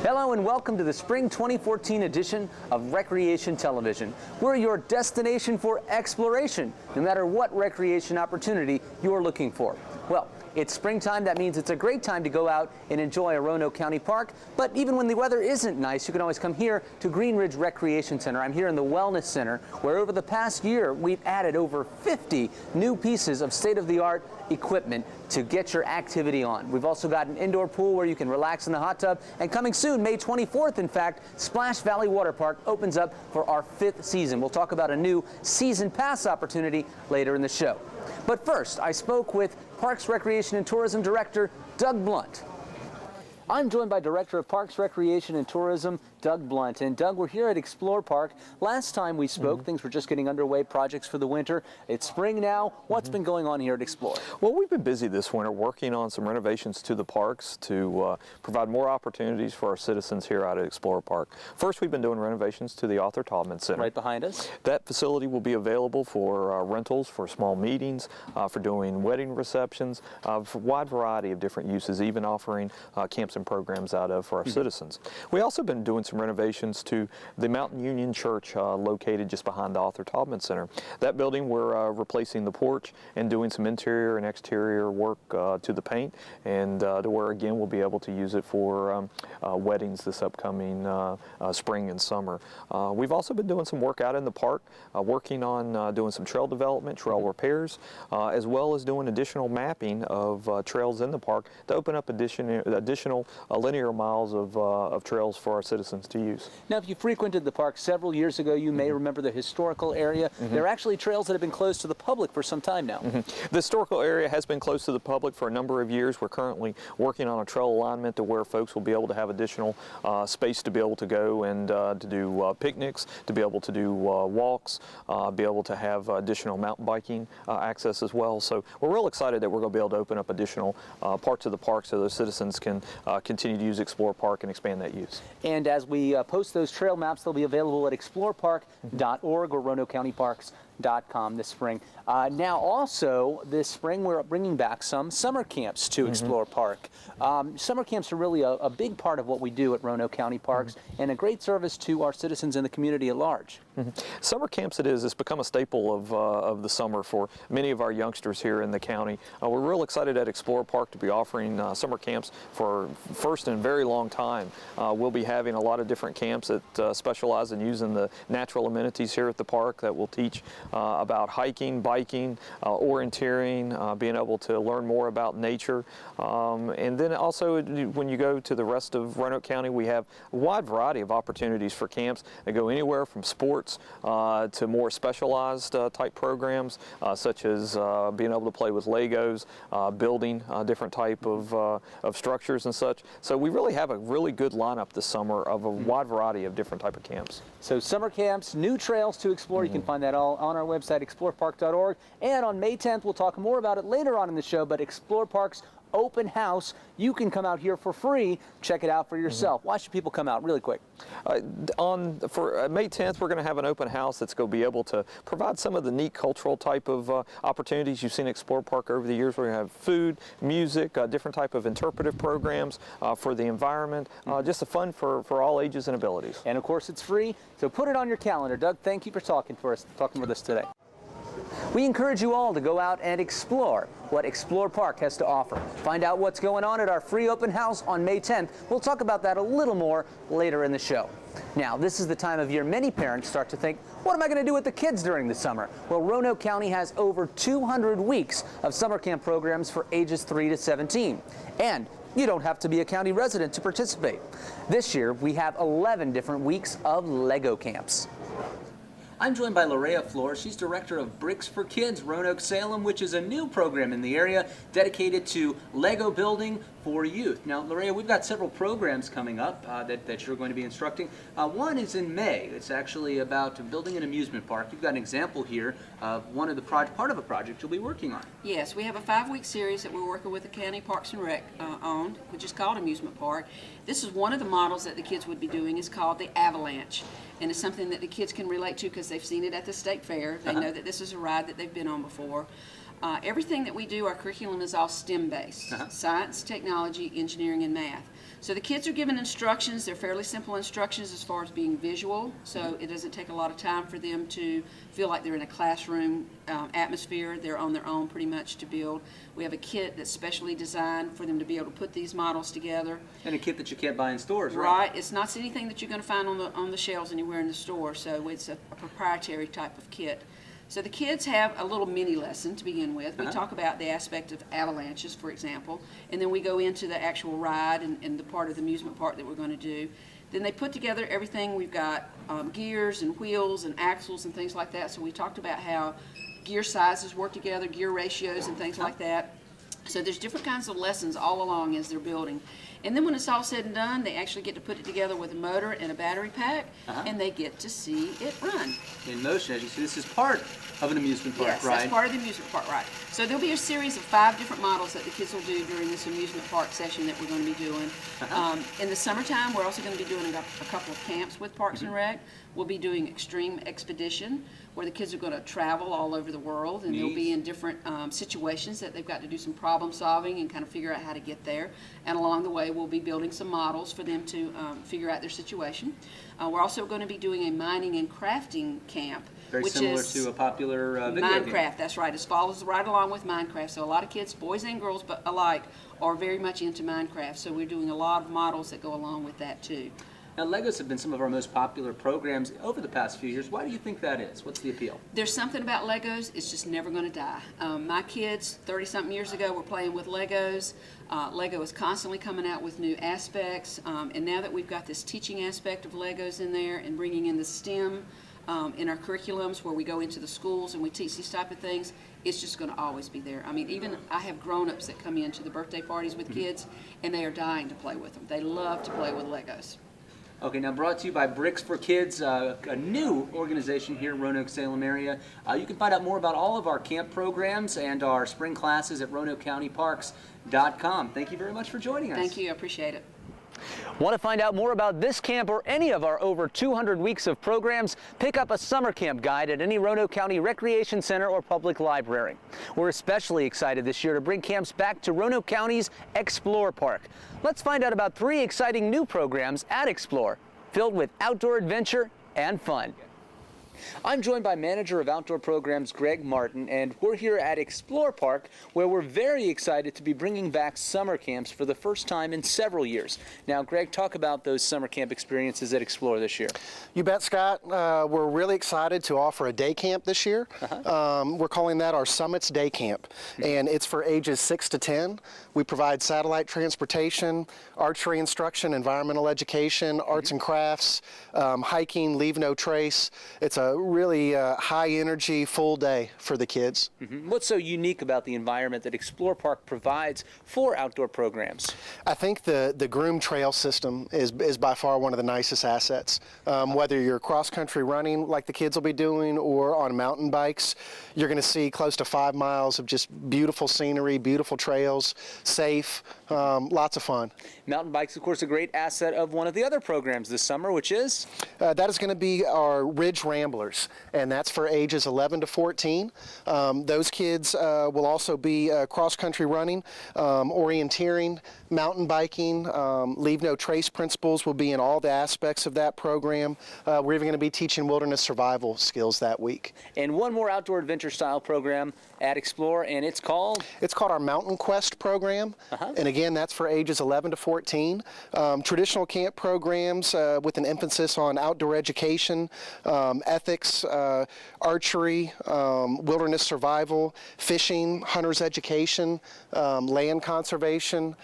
Hello and welcome to the Spring 2014 edition of Recreation Television. We're your destination for exploration, no matter what recreation opportunity you're looking for. Well, it's springtime. That means it's a great time to go out and enjoy a Roanoke County park. But even when the weather isn't nice, you can always come here to Green Ridge Recreation Center. I'm here in the Wellness Center, where over the past year, we've added over 50 new pieces of state-of-the-art equipment to get your activity on. We've also got an indoor pool where you can relax in the hot tub. And coming soon, May 24th, in fact, Splash Valley Water Park opens up for our 5th season. We'll talk about a new season pass opportunity later in the show. But first, I spoke with Parks, Recreation, and Tourism Director Doug Blunt. I'm joined by Director of Parks, Recreation, and Tourism, Doug Blunt. And Doug, we're here at Explore Park. Last time we spoke, things were just getting underway, projects for the winter. It's spring now. What's been going on here at Explore? Well, we've been busy this winter working on some renovations to the parks to provide more opportunities for our citizens here out at Explore Park. First, we've been doing renovations to the Arthur Taubman Center. Right behind us. That facility will be available for rentals, for small meetings, for doing wedding receptions, for a wide variety of different uses, even offering camps and programs out of for our citizens. We also been doing some renovations to the Mountain Union Church located just behind the Arthur Taubman Center. That building, we're replacing the porch and doing some interior and exterior work to the paint, and to where again we'll be able to use it for weddings this upcoming spring and summer. We've also been doing some work out in the park, working on doing some trail development, trail repairs, as well as doing additional mapping of trails in the park to open up additional linear miles of trails for our citizens to use. Now, if you frequented the park several years ago, you may remember the historical area. There are actually trails that have been closed to the public for some time now. The historical area has been closed to the public for a number of years. We're currently working on a trail alignment to where folks will be able to have additional space to be able to go and to do picnics, to be able to do walks, be able to have additional mountain biking access as well. So we're real excited that we're going to be able to open up additional parts of the park so those citizens can continue to use Explore Park and expand that use. And as we post those trail maps, they'll be available at explorepark.org or RoanokeCountyParks.com this spring. Now also this spring we're bringing back some summer camps to Explore Park. Summer camps are really a big part of what we do at Roanoke County Parks and a great service to our citizens and the community at large. Summer camps it's become a staple of the summer for many of our youngsters here in the county. We're real excited at Explore Park to be offering summer camps for first in a very long time. We'll be having a lot of different camps that specialize in using the natural amenities here at the park that will teach about hiking, biking, orienteering, being able to learn more about nature. And then also when you go to the rest of Roanoke County, we have a wide variety of opportunities for camps that go anywhere from sports to more specialized type programs, such as being able to play with Legos, building different type of structures and such. So we really have a really good lineup this summer of a wide variety of different type of camps. So summer camps, new trails to explore. You can find that all on our website, explorepark.org. And on May 10th, we'll talk more about it later on in the show, but Explore Park's open house. You can come out here for free. Check it out for yourself. Why should people come out? Really quick. For May 10th, we're going to have an open house that's going to be able to provide some of the neat cultural type of opportunities you've seen at Explore Park over the years. We're going to have food, music, different type of interpretive programs for the environment. Just a fun for all ages and abilities. And of course, it's free. So put it on your calendar. Doug, thank you for talking with us today. We encourage you all to go out and explore what Explore Park has to offer. Find out what's going on at our free open house on May 10th. We'll talk about that a little more later in the show. Now, this is the time of year many parents start to think, what am I going to do with the kids during the summer? Well, Roanoke County has over 200 weeks of summer camp programs for ages 3 to 17. And you don't have to be a county resident to participate. This year, we have 11 different weeks of Lego camps. I'm joined by Larea Flores. She's director of Bricks for Kids, Roanoke Salem, which is a new program in the area dedicated to Lego building for youth. Now, Larea, we've got several programs coming up that you're going to be instructing. One is in May. It's actually about building an amusement park. You've got an example here of one of the part of a project you'll be working on. Yes, we have a 5-week series that we're working with the County Parks and Rec on, which is called Amusement Park. This is one of the models that the kids would be doing. It's called the Avalanche, and it's something that the kids can relate to because they've seen it at the state fair. They know that this is a ride that they've been on before. Everything that we do, our curriculum is all STEM-based, science, technology, engineering, and math. So the kids are given instructions. They're fairly simple instructions as far as being visual, so it doesn't take a lot of time for them to feel like they're in a classroom atmosphere. They're on their own pretty much to build. We have a kit that's specially designed for them to be able to put these models together. And a kit that you can't buy in stores, right? Right. It's not anything that you're going to find on the shelves anywhere in the store, so it's a proprietary type of kit. So the kids have a little mini lesson to begin with. We talk about the aspect of avalanches, for example, and then we go into the actual ride and the part of the amusement park that we're going to do. Then they put together everything. We've got gears and wheels and axles and things like that. So we talked about how gear sizes work together, gear ratios and things like that. So there's different kinds of lessons all along as they're building. And then when it's all said and done, they actually get to put it together with a motor and a battery pack, and they get to see it run. In motion, as you see, this is part of an amusement park, yes, right? That's part of the amusement park ride. So there'll be a series of 5 different models that the kids will do during this amusement park session that we're going to be doing. In the summertime, we're also going to be doing a couple of camps with Parks and Rec. We'll be doing Extreme Expedition, where the kids are going to travel all over the world, and they'll be in different situations that they've got to do some problem solving and kind of figure out how to get there. And along the way, we'll be building some models for them to figure out their situation. We're also going to be doing a mining and crafting camp. Very similar to a popular video Minecraft, game. that's right. It follows right along with Minecraft. So a lot of kids, boys and girls but alike, are very much into Minecraft. So we're doing a lot of models that go along with that too. Now, Legos have been some of our most popular programs over the past few years. Why do you think that is? What's the appeal? There's something about Legos, it's just never going to die. My kids, 30-something years ago, were playing with Legos. Lego is constantly coming out with new aspects. And now that we've got this teaching aspect of Legos in there and bringing in the STEM in our curriculums where we go into the schools and we teach these type of things, it's just going to always be there. I mean, even I have grown-ups that come into the birthday parties with kids, and they are dying to play with them. They love to play with Legos. Okay, now brought to you by Bricks for Kids, a new organization here in Roanoke, Salem area. You can find out more about all of our camp programs and our spring classes at RoanokeCountyParks.com. Thank you very much for joining us. Thank you, I appreciate it. Want to find out more about this camp or any of our over 200 weeks of programs? Pick up a summer camp guide at any Roanoke County Recreation Center or public library. We're especially excited this year to bring camps back to Roanoke County's Explore Park. Let's find out about 3 exciting new programs at Explore, filled with outdoor adventure and fun. I'm joined by Manager of Outdoor Programs Greg Martin, and we're here at Explore Park, where we're very excited to be bringing back summer camps for the first time in several years. Now, Greg, talk about those summer camp experiences at Explore this year. You bet, Scott. We're really excited to offer a day camp this year. We're calling that our Summits Day Camp, and it's for ages 6 to 10. We provide satellite transportation, archery instruction, environmental education, arts and crafts, hiking, leave no trace. It's a really high energy, full day for the kids. What's so unique about the environment that Explore Park provides for outdoor programs? I think the groomed trail system is by far one of the nicest assets. Whether you're cross-country running like the kids will be doing or on mountain bikes, you're going to see close to 5 miles of just beautiful scenery, beautiful trails, safe, lots of fun. Mountain bikes, of course, a great asset of one of the other programs this summer, which is? That is going to be our Ridge Ramblers, and that's for ages 11 to 14. Those kids will also be cross-country running, orienteering, mountain biking, leave no trace principles will be in all the aspects of that program. We're even going to be teaching wilderness survival skills that week. And one more outdoor adventure style program at Explore, and it's called? It's called our Mountain Quest program, and again, that's for ages 11 to 14. Traditional camp programs with an emphasis on outdoor education, ethics, archery, wilderness survival, fishing, hunter's education, land conservation,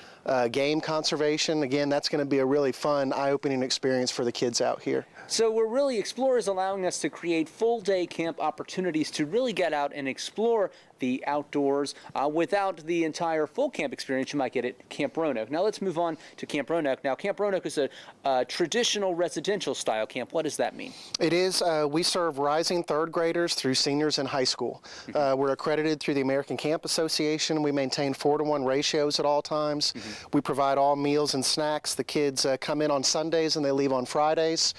game conservation. Again, that's going to be a really fun, eye-opening experience for the kids out here. So we're really, Explore is allowing us to create full-day camp opportunities to really get out and explore the outdoors without the entire full camp experience you might get at Camp Roanoke. Now let's move on to Camp Roanoke. Now Camp Roanoke is a traditional residential style camp. What does that mean? It is. We serve rising third graders through seniors in high school. We're accredited through the American Camp Association. We maintain 4-to-1 ratios at all times. We provide all meals and snacks. The kids come in on Sundays and they leave on Fridays.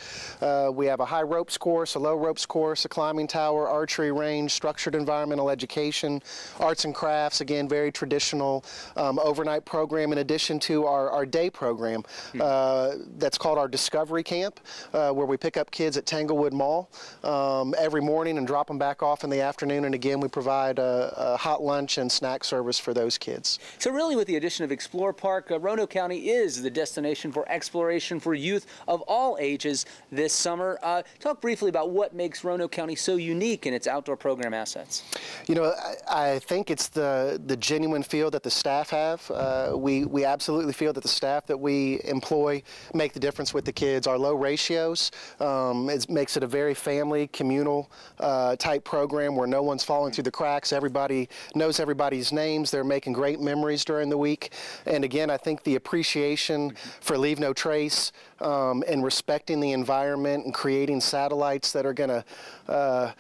We have a high ropes course, a low ropes course, a climbing tower, archery range, structured environmental education, arts and crafts, again, very traditional overnight program in addition to our day program that's called our Discovery Camp, where we pick up kids at Tanglewood Mall every morning and drop them back off in the afternoon. And again, we provide a hot lunch and snack service for those kids. So really, with the addition of Explore Park, Roanoke County is the destination for exploration for youth of all ages this summer. Talk briefly about what makes Roanoke County so unique in its outdoor program assets. You know, I think it's the genuine feel that the staff have. We absolutely feel that the staff that we employ make the difference with the kids. Our low ratios makes it a very family, communal type program where no one's falling through the cracks. Everybody knows everybody's names. They're making great memories during the week. And again, I think the appreciation for Leave No Trace and respecting the environment and creating satellites that are going to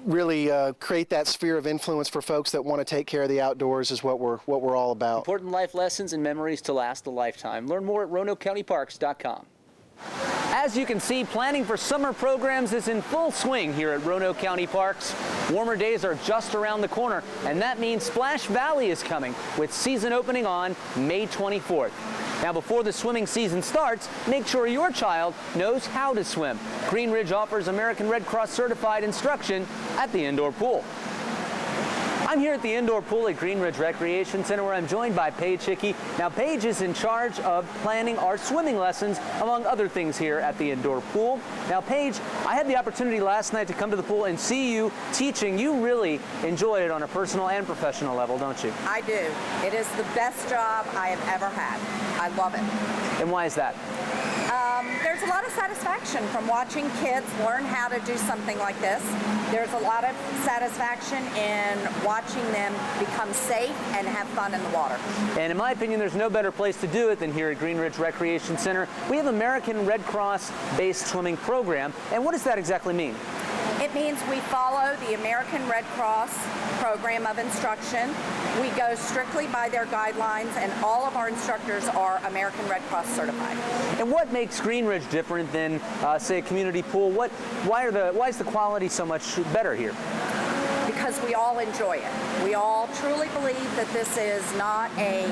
really create that sphere of influence for folks that want to take care of the outdoors is what we're all about. Important life lessons and memories to last a lifetime. Learn more at RoanokeCountyParks.com. As you can see, planning for summer programs is in full swing here at Roanoke County Parks. Warmer days are just around the corner, and that means Splash Valley is coming with season opening on May 24th. Now, before the swimming season starts, make sure your child knows how to swim. Green Ridge offers American Red Cross certified instruction at the indoor pool. I'm here at the indoor pool at Green Ridge Recreation Center, where I'm joined by Paige Hickey. Now, Paige is in charge of planning our swimming lessons, among other things, here at the indoor pool. Now, Paige, I had the opportunity last night to come to the pool and see you teaching. You really enjoy it on a personal and professional level, don't you? I do. It is the best job I have ever had. I love it. And why is that? There's a lot of satisfaction from watching kids learn how to do something like this. There's a lot of satisfaction in watching them become safe and have fun in the water. And in my opinion, there's no better place to do it than here at Green Ridge Recreation Center. We have American Red Cross-based swimming program. And what does that exactly mean? It means we follow the American Red Cross program of instruction. We go strictly by their guidelines, and all of our instructors are American Red Cross certified. And what makes Green Ridge different than, say, a community pool? Why is the quality so much better here? Because we all enjoy it. We all truly believe that this is not a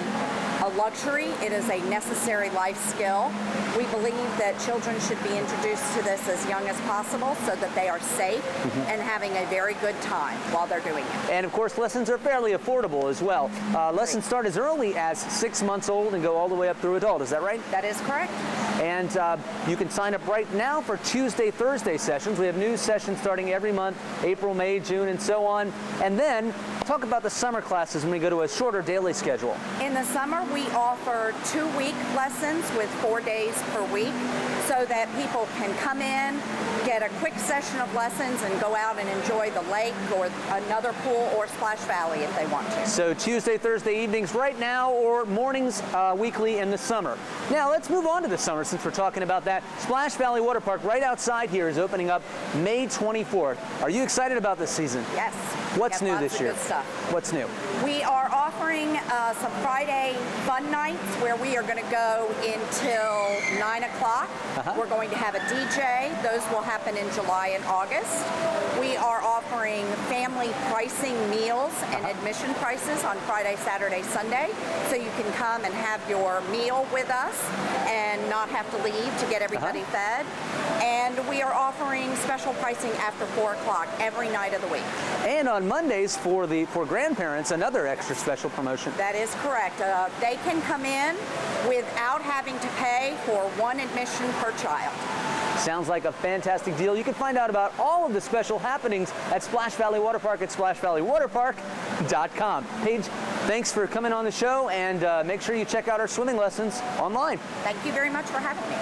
luxury, it is a necessary life skill. We believe that children should be introduced to this as young as possible so that they are safe and having a very good time while they're doing it. And of course, lessons are fairly affordable as well. Lessons start as early as 6 months old and go all the way up through adult, is that right? That is correct. And you can sign up right now for Tuesday, Thursday sessions. We have new sessions starting every month, April, May, June, and so on. And then talk about the summer classes when we go to a shorter daily schedule. In the summer, we offer 2-week lessons with 4 days per week so that people can come in, get a quick session of lessons, and go out and enjoy the lake or another pool or Splash Valley if they want to. So Tuesday, Thursday evenings right now, or mornings weekly in the summer. Now let's move on to the summer since we're talking about that. Splash Valley Water Park right outside here is opening up May 24th. Are you excited about this season? Yes. What's new this year? Good stuff. What's new? We are offering some Friday fun nights where we are going to go until 9 o'clock. We're going to have a DJ. Those will happen in July and August. We are offering family pricing meals and admission prices on Friday, Saturday, Sunday. So you can come and have your meal with us and not have to leave to get everybody fed. And we are offering special pricing after 4 o'clock every night of the week. And on Mondays for grandparents, another extra special promotion. That is correct. They can come in without having to pay for one admission per child. Sounds like a fantastic deal. You can find out about all of the special happenings at Splash Valley Water Park at splashvalleywaterpark.com. Paige, thanks for coming on the show, and make sure you check out our swimming lessons online. Thank you very much for having me.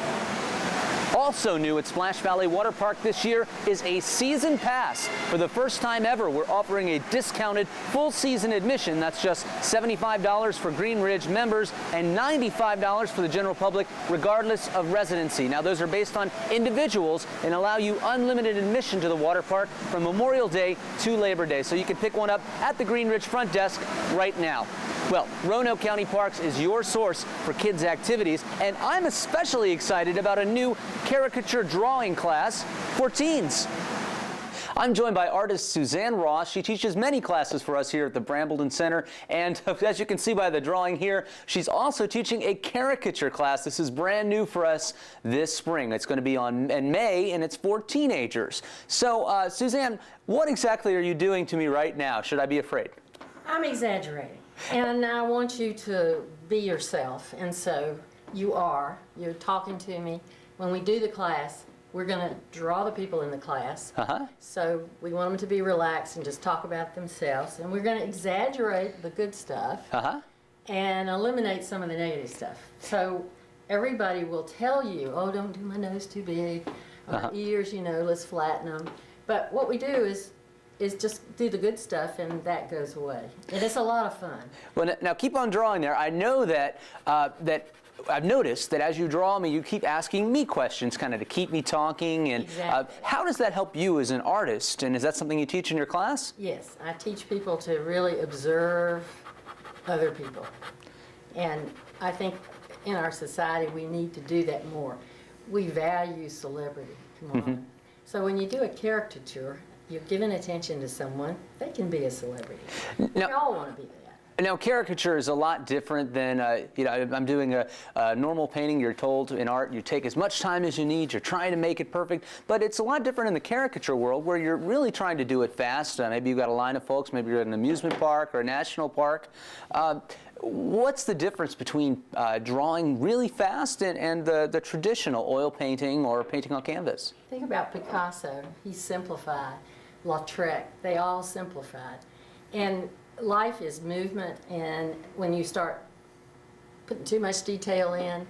Also new at Splash Valley Water Park this year is a season pass. For the first time ever, we're offering a discounted full season admission. That's just $75 for Green Ridge members and $95 for the general public, regardless of residency. Now, those are based on individuals and allow you unlimited admission to the water park from Memorial Day to Labor Day. So you can pick one up at the Green Ridge front desk right now. Well, Roanoke County Parks is your source for kids' activities, and I'm especially excited about a new caricature drawing class for teens. I'm joined by artist Suzanne Ross. She teaches many classes for us here at the Brambleton Center, and as you can see by the drawing here, she's also teaching a caricature class. This is brand new for us this spring. It's going to be in May, and it's for teenagers. So, Suzanne, what exactly are you doing to me right now? Should I be afraid? I'm exaggerating, and I want you to be yourself, and so you're talking to me. When we do the class, we're going to draw the people in the class. So we want them to be relaxed and just talk about themselves. And we're going to exaggerate the good stuff and eliminate some of the negative stuff. So everybody will tell you, oh, don't do my nose too big. Or ears, let's flatten them. But what we do is just do the good stuff, and that goes away. And it's a lot of fun. Well, now keep on drawing there. I know that I've noticed that as you draw me, you keep asking me questions kind of to keep me talking. And Exactly. How does that help you as an artist? And is that something you teach in your class? Yes, I teach people to really observe other people. And I think in our society we need to do that more. We value celebrity. Come on. So when you do a caricature, you're giving attention to someone, they can be a celebrity. We all want to be that. Now, caricature is a lot different than, I'm doing a normal painting. You're told in art you take as much time as you need. You're trying to make it perfect. But it's a lot different in the caricature world where you're really trying to do it fast. Maybe you've got a line of folks. Maybe you're at an amusement park or a national park. What's the difference between drawing really fast and the traditional oil painting or painting on canvas? Think about Picasso. He simplified. Lautrec. They all simplified. And life is movement, and when you start putting too much detail in,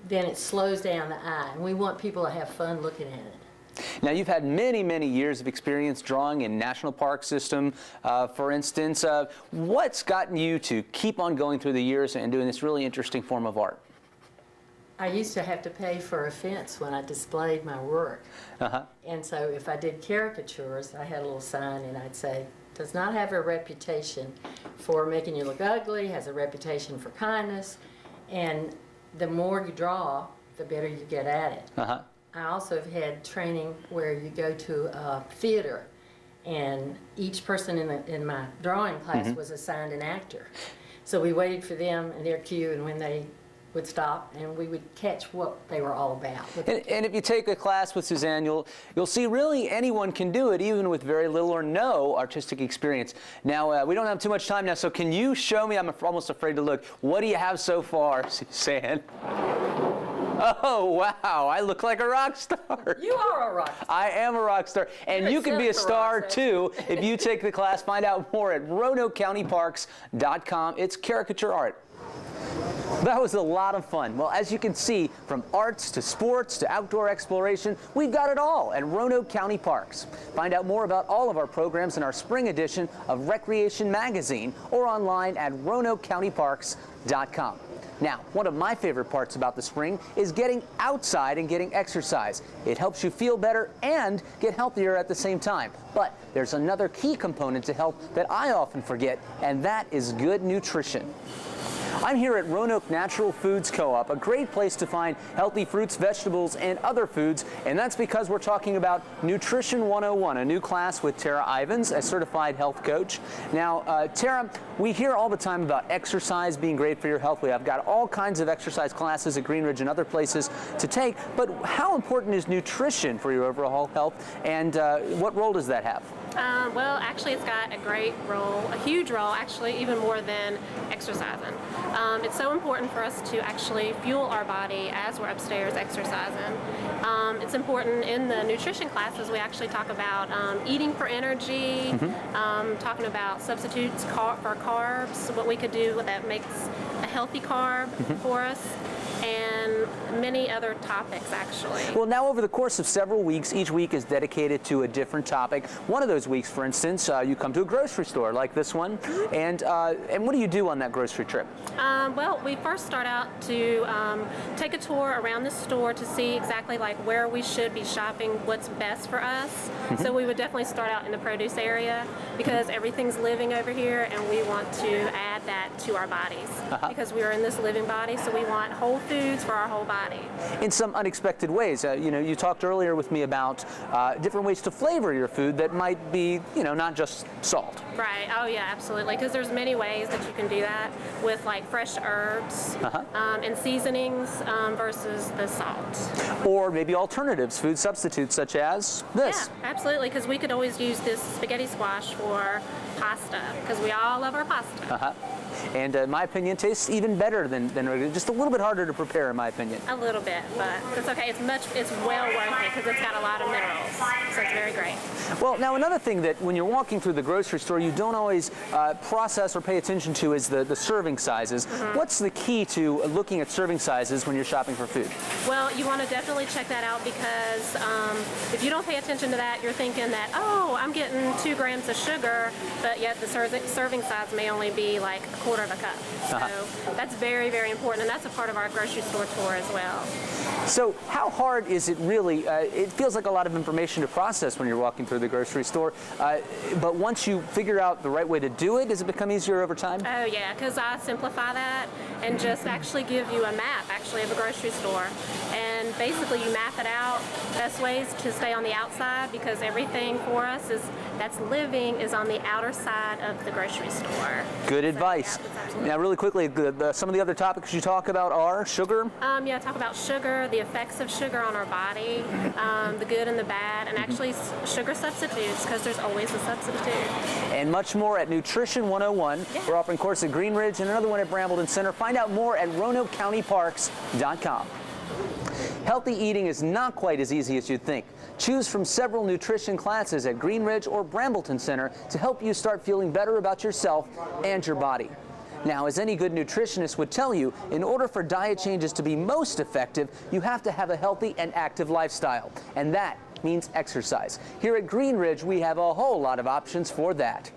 then it slows down the eye, and we want people to have fun looking at it. Now, you've had many, many years of experience drawing in national park system, for instance. What's gotten you to keep on going through the years and doing this really interesting form of art? I used to have to pay for a fence when I displayed my work. And so if I did caricatures, I had a little sign, and I'd say, does not have a reputation for making you look ugly, has a reputation for kindness, and the more you draw, the better you get at it. I also have had training where you go to a theater, and each person in my drawing class was assigned an actor. So we waited for them and their cue, and when they would stop, and we would catch what they were all about. And if you take a class with Suzanne, you'll see really anyone can do it, even with very little or no artistic experience. Now, we don't have too much time now, so can you show me? I'm almost afraid to look. What do you have so far, Suzanne? Oh, wow, I look like a rock star. You are a rock star. I am a rock star. And you can be a star, too, if you take the class. Find out more at RoanokeCountyParks.com. It's caricature art. That was a lot of fun. Well, as you can see, from arts to sports to outdoor exploration, we've got it all at Roanoke County Parks. Find out more about all of our programs in our spring edition of Recreation Magazine or online at RoanokeCountyParks.com. Now, one of my favorite parts about the spring is getting outside and getting exercise. It helps you feel better and get healthier at the same time. But there's another key component to health that I often forget, and that is good nutrition. I'm here at Roanoke Natural Foods Co-op, a great place to find healthy fruits, vegetables, and other foods, and that's because we're talking about Nutrition 101, a new class with Tara Ivins, a certified health coach. Now, Tara, we hear all the time about exercise being great for your health. We have got all kinds of exercise classes at Greenridge and other places to take, but how important is nutrition for your overall health, and what role does that have? Well, actually, it's got a great role, a huge role, actually, even more than exercising. It's so important for us to actually fuel our body as we're upstairs exercising. It's important in the nutrition classes. We actually talk about eating for energy, talking about substitutes for carbs, what we could do that makes a healthy carb for us. And many other topics, actually. Well, now over the course of several weeks, each week is dedicated to a different topic. One of those weeks, for instance, you come to a grocery store like this one, and what do you do on that grocery trip? Well, we first start out to take a tour around the store to see exactly like where we should be shopping, what's best for us. So we would definitely start out in the produce area because everything's living over here, and we want to add that to our bodies because we are in this living body, so we want whole foods for our whole body. In some unexpected ways. You know, you talked earlier with me about different ways to flavor your food that might be, you know, not just salt. Right. Oh, yeah, absolutely. Because there's many ways that you can do that with like fresh herbs and seasonings versus the salt. Or maybe alternatives, food substitutes such as this. Yeah, absolutely. Because we could always use this spaghetti squash for pasta because we all love our pasta. And in my opinion, tastes even better than regular. Just a little bit harder to prepare, in my opinion. A little bit, but it's okay. It's well worth it because it's got a lot of minerals, so it's very great. Well, now another thing that when you're walking through the grocery store, you don't always process or pay attention to is the serving sizes. What's the key to looking at serving sizes when you're shopping for food? Well, you want to definitely check that out because if you don't pay attention to that, you're thinking that, oh, I'm getting 2 grams of sugar, but yet the serving size may only be like a quarter of a cup. So that's very, very important, and that's a part of our grocery store tour as well. So how hard is it really? It feels like a lot of information to process when you're walking through the grocery store, but once you figure out the right way to do it, does it become easier over time? Oh yeah, because I simplify that and just actually give you a map actually of a grocery store, and basically you map it out best ways to stay on the outside because everything for us that's living is on the outer side of the grocery store. Good advice. Yeah, now really quickly, some of the other topics you talk about are sugar? Yeah, talk about sugar, the effects of sugar on our body, the good and the bad, and actually sugar substitutes because there's always a substitute. And much more at Nutrition 101. Yeah. We're offering courses at Green Ridge and another one at Brambleton Center. Find out more at RoanokeCountyParks.com. Healthy eating is not quite as easy as you'd think. Choose from several nutrition classes at Green Ridge or Brambleton Center to help you start feeling better about yourself and your body. Now, as any good nutritionist would tell you, in order for diet changes to be most effective, you have to have a healthy and active lifestyle. And that means exercise. Here at Green Ridge, we have a whole lot of options for that.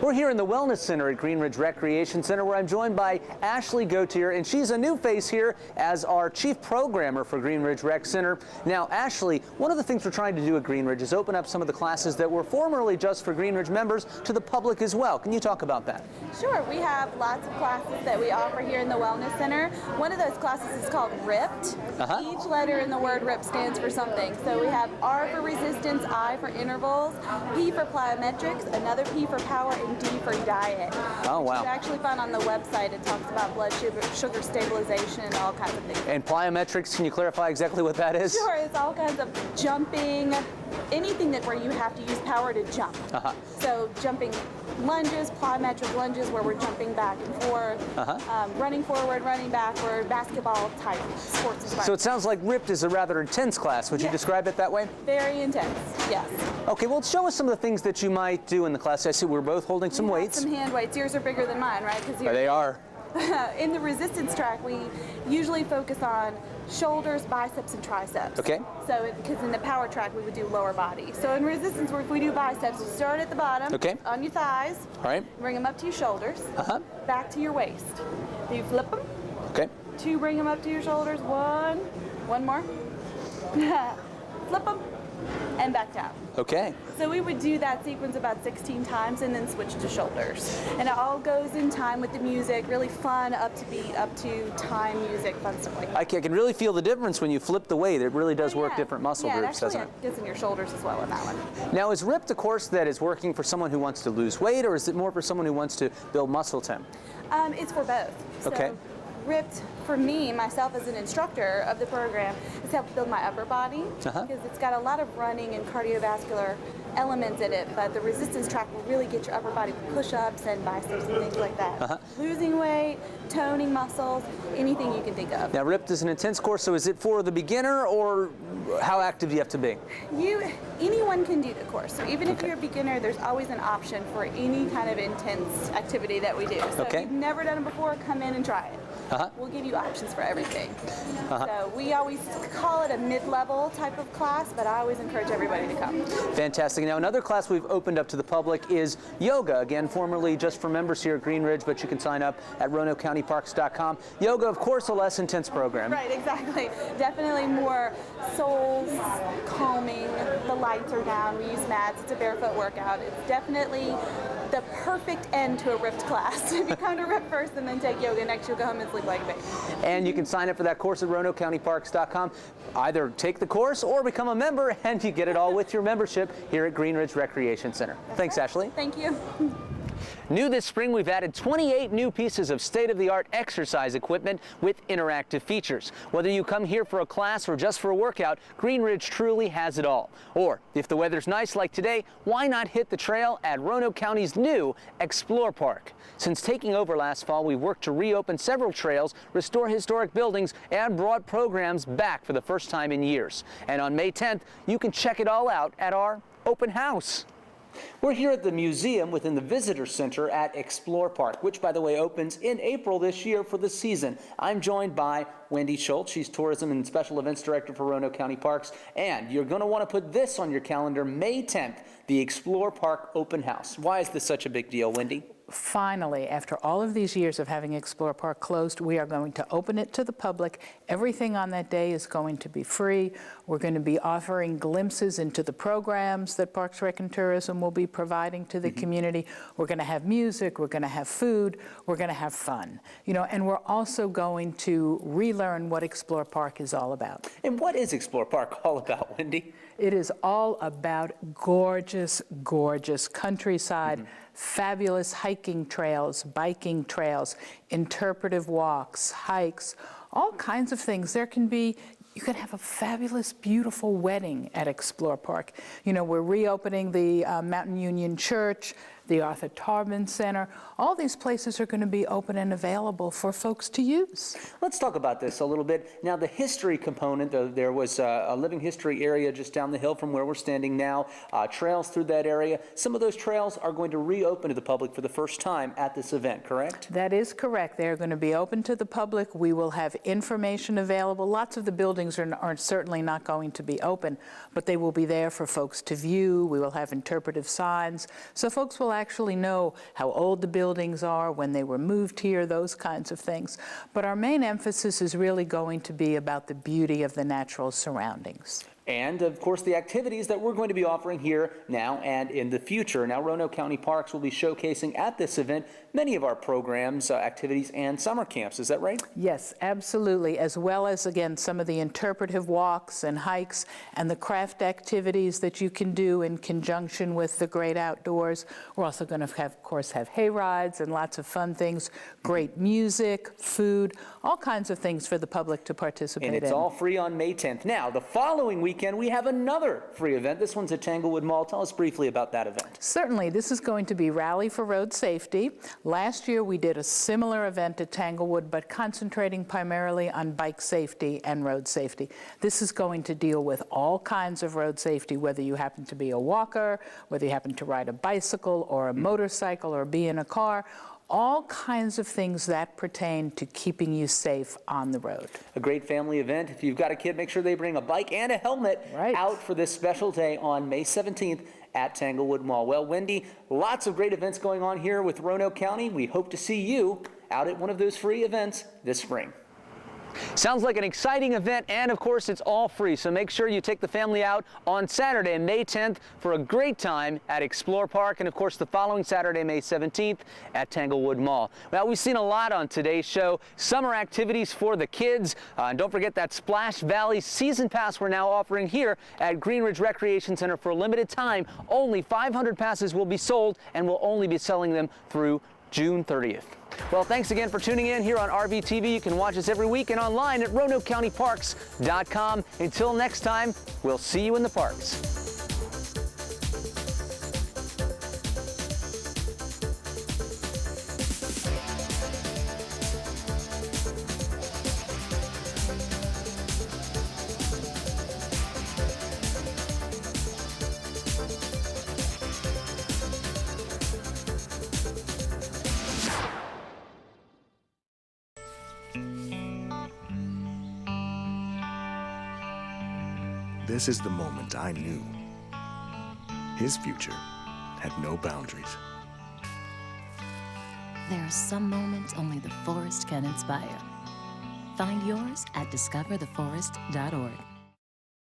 We're here in the Wellness Center at Green Ridge Recreation Center, where I'm joined by Ashley Gautier, and she's a new face here as our chief programmer for Green Ridge Rec Center. Now, Ashley, one of the things we're trying to do at Green Ridge is open up some of the classes that were formerly just for Green Ridge members to the public as well. Can you talk about that? Sure. We have lots of classes that we offer here in the Wellness Center. One of those classes is called RIPT. Each letter in the word RIPT stands for something. So we have R for resistance, I for intervals, P for plyometrics, another P for power, and D for diet. Oh, wow. You actually find on the website it talks about blood sugar stabilization and all kinds of things. And plyometrics, can you clarify exactly what that is? Sure, it's all kinds of jumping, anything where you have to use power to jump. So jumping lunges, plyometric lunges where we're jumping back and forth, running forward, running backward, basketball type sports. So it sounds like RIPT is a rather intense class. Would you describe it that way? Very intense, yes. Okay, well, show us some of the things that you might do in the class. I see we're both holding some weights. Some hand weights. Yours are bigger than mine, right? They are. In the resistance track, we usually focus on shoulders, biceps, and triceps. Okay. So, because in the power track, we would do lower body. So in resistance work, we do biceps. You start at the bottom, on your thighs. All right. Bring them up to your shoulders. Back to your waist. Do you flip them? Okay. 2, bring them up to your shoulders. 1 more. Flip them, and back down. Okay. So we would do that sequence about 16 times and then switch to shoulders. And it all goes in time with the music, really fun, up to beat, up to time music, fun stuff like that. I can really feel the difference when you flip the weight. It really does work different muscle groups, doesn't it? Yeah, it gets in your shoulders as well in that one. Now, is RIPT a course that is working for someone who wants to lose weight, or is it more for someone who wants to build muscle, Tim? It's for both. Okay. So, RIPT, for me, myself as an instructor of the program, is to help build my upper body because it's got a lot of running and cardiovascular elements in it, but the resistance track will really get your upper body with push-ups and biceps and things like that. Losing weight, toning muscles, anything you can think of. Now, RIPT is an intense course, so is it for the beginner, or how active do you have to be? Anyone can do the course. So even if you're a beginner, there's always an option for any kind of intense activity that we do. So if you've never done it before, come in and try it. we'll give you options for everything. So we always call it a mid-level type of class, but I always encourage everybody to come. Fantastic. Now, another class we've opened up to the public is yoga. Again, formerly just for members here at Green Ridge, but you can sign up at RoanokeCountyParks.com. Yoga, of course, a less intense program. Right, exactly. Definitely more soul calming. The lights are down. We use mats. It's a barefoot workout. It's definitely the perfect end to a RIFT class. If you come to RIFT first and then take yoga next, you'll go home and sleep like a baby. And you can sign up for that course at RoanokeCountyParks.com. Either take the course or become a member, and you get it all with your membership here at Green Ridge Recreation Center. Thanks, Ashley. Thank you. New this spring, we've added 28 new pieces of state-of-the-art exercise equipment with interactive features. Whether you come here for a class or just for a workout, Green Ridge truly has it all. Or, if the weather's nice like today, why not hit the trail at Roanoke County's new Explore Park? Since taking over last fall, we've worked to reopen several trails, restore historic buildings, and brought programs back for the first time in years. And on May 10th, you can check it all out at our open house. We're here at the museum within the Visitor Center at Explore Park, which, by the way, opens in April this year for the season. I'm joined by Wendy Schultz. She's Tourism and Special Events Director for Roanoke County Parks. And you're going to want to put this on your calendar, May 10th, the Explore Park Open House. Why is this such a big deal, Wendy? Finally, after all of these years of having Explore Park closed, we are going to open it to the public. Everything on that day is going to be free. We're going to be offering glimpses into the programs that Parks, Rec, and Tourism will be providing to the community. We're going to have music, we're going to have food, we're going to have fun. And we're also going to relearn what Explore Park is all about. And what is Explore Park all about, Wendy? It is all about gorgeous, gorgeous countryside, fabulous hiking trails, biking trails, interpretive walks, hikes, all kinds of things. You can have a fabulous, beautiful wedding at Explore Park. We're reopening the Mountain Union Church, the Arthur Tarbin Center. All these places are going to be open and available for folks to use. Let's talk about this a little bit. Now, the history component, there was a living history area just down the hill from where we're standing now, trails through that area. Some of those trails are going to reopen to the public for the first time at this event, correct? That is correct. They're going to be open to the public. We will have information available. Lots of the buildings are certainly not going to be open, but they will be there for folks to view. We will have interpretive signs, so folks will actually know how old the buildings are, when they were moved here, those kinds of things. But our main emphasis is really going to be about the beauty of the natural surroundings. And, of course, the activities that we're going to be offering here now and in the future. Now, Roanoke County Parks will be showcasing at this event many of our programs, activities, and summer camps. Is that right? Yes, absolutely, as well as, again, some of the interpretive walks and hikes and the craft activities that you can do in conjunction with the great outdoors. We're also going to, of course, have hay rides and lots of fun things, great music, food, all kinds of things for the public to participate in. And it's all free on May 10th. Now, the following weekend, we have another free event. This one's at Tanglewood Mall. Tell us briefly about that event. Certainly. This is going to be Rally for Road Safety. Last year, we did a similar event at Tanglewood, but concentrating primarily on bike safety and road safety. This is going to deal with all kinds of road safety, whether you happen to be a walker, whether you happen to ride a bicycle or a motorcycle or be in a car. All kinds of things that pertain to keeping you safe on the road. A great family event. If you've got a kid, make sure they bring a bike and a helmet out for this special day on May 17th at Tanglewood Mall. Well, Wendy, lots of great events going on here with Roanoke County. We hope to see you out at one of those free events this spring. Sounds like an exciting event, and of course it's all free, so make sure you take the family out on Saturday, May 10th for a great time at Explore Park, and of course the following Saturday, May 17th at Tanglewood Mall. Well, we've seen a lot on today's show. Summer activities for the kids, and don't forget that Splash Valley Season Pass we're now offering here at Green Ridge Recreation Center for a limited time. Only 500 passes will be sold, and we'll only be selling them through June 30th. Well, thanks again for tuning in here on RVTV. You can watch us every week and online at RoanokeCountyParks.com. Until next time, we'll see you in the parks. This is the moment I knew. His future had no boundaries. There are some moments only the forest can inspire. Find yours at discovertheforest.org.